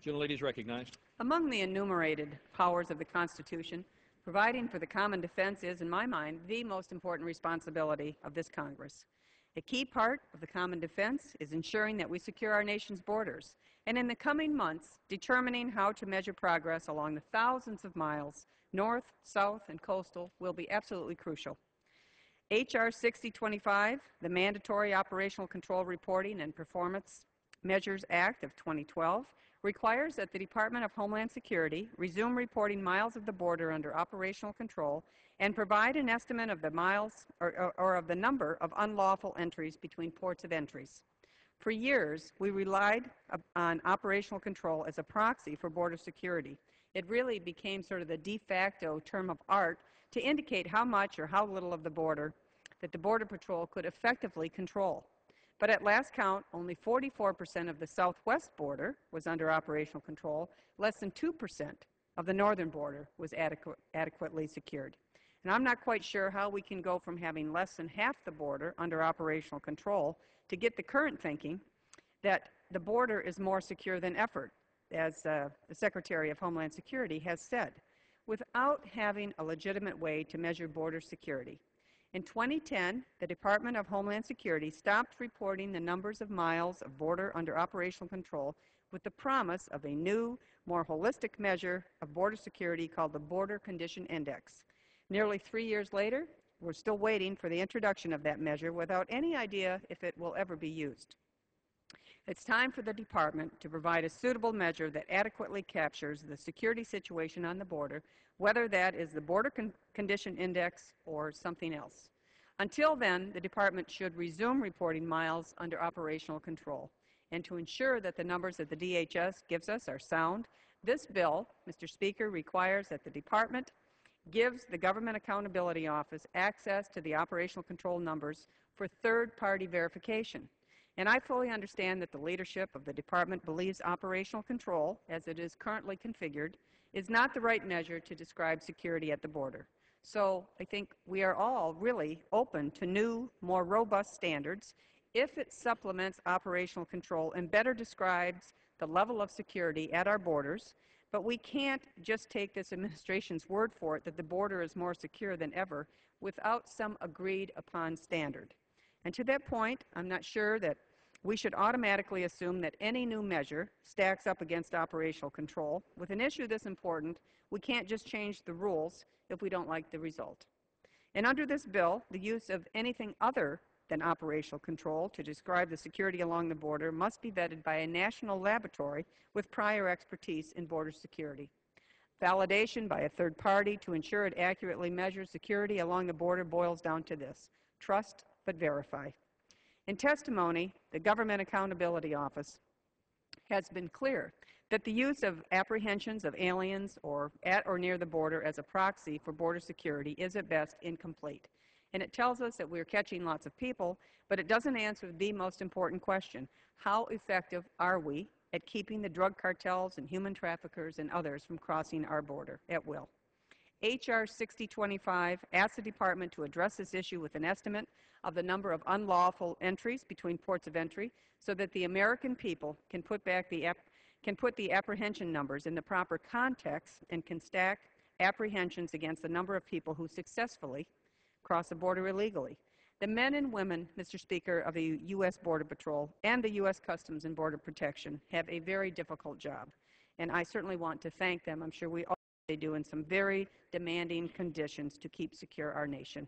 Gentlelady is recognized. Among the enumerated powers of the Constitution, providing for the common defense is, in my mind, the most important responsibility of this Congress. A key part of the common defense is ensuring that we secure our nation's borders, and in the coming months, determining how to measure progress along the thousands of miles, north, south, and coastal, will be absolutely crucial. H.R. 6025, the Mandatory Operational Control Reporting and Performance Measures Act of 2012, requires that the Department of Homeland Security resume reporting miles of the border under operational control and provide an estimate of the miles or of the number of unlawful entries between ports of entries. For years, we relied on operational control as a proxy for border security. It really became sort of the de facto term of art to indicate how much or how little of the border that the Border Patrol could effectively control. But at last count, only 44% of the southwest border was under operational control. Less than 2% of the northern border was adequately secured. And I'm not quite sure how we can go from having less than half the border under operational control to get the current thinking that the border is more secure than ever, as the Secretary of Homeland Security has said, without having a legitimate way to measure border security. In 2010, the Department of Homeland Security stopped reporting the numbers of miles of border under operational control with the promise of a new, more holistic measure of border security called the Border Condition Index. Nearly 3 years later, we're still waiting for the introduction of that measure without any idea if it will ever be used. It's time for the Department to provide a suitable measure that adequately captures the security situation on the border, whether that is the Border Condition Index or something else. Until then, the Department should resume reporting miles under operational control. And to ensure that the numbers that the DHS gives us are sound, this bill, Mr. Speaker, requires that the Department gives the Government Accountability Office access to the operational control numbers for third-party verification. And I fully understand that the leadership of the Department believes operational control, as it is currently configured, is not the right measure to describe security at the border. So I think we are all really open to new, more robust standards if it supplements operational control and better describes the level of security at our borders. But we can't just take this administration's word for it that the border is more secure than ever without some agreed upon standard. And to that point, I'm not sure that we should automatically assume that any new measure stacks up against operational control. With an issue this important, we can't just change the rules if we don't like the result. And under this bill, the use of anything other than operational control to describe the security along the border must be vetted by a national laboratory with prior expertise in border security. Validation by a third party to ensure it accurately measures security along the border boils down to this: trust but verify. In testimony, the Government Accountability Office has been clear that the use of apprehensions of aliens at or near the border as a proxy for border security is at best incomplete. And it tells us that we're catching lots of people, but it doesn't answer the most important question: how effective are we at keeping the drug cartels and human traffickers and others from crossing our border at will? H.R. 6025 asks the Department to address this issue with an estimate of the number of unlawful entries between ports of entry so that the American people can put the apprehension numbers in the proper context and can stack apprehensions against the number of people who successfully cross the border illegally. The men and women, Mr. Speaker, of the U.S. Border Patrol and the U.S. Customs and Border Protection have a very difficult job, and I certainly want to thank them. I'm sure we all do in some very demanding conditions to keep secure our nation.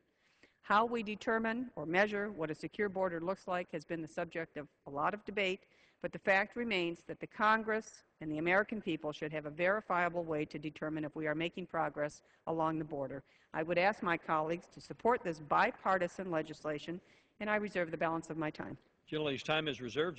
How we determine or measure what a secure border looks like has been the subject of a lot of debate, but the fact remains that the Congress and the American people should have a verifiable way to determine if we are making progress along the border. I would ask my colleagues to support this bipartisan legislation, and I reserve the balance of my time. Gentlelady's time is reserved.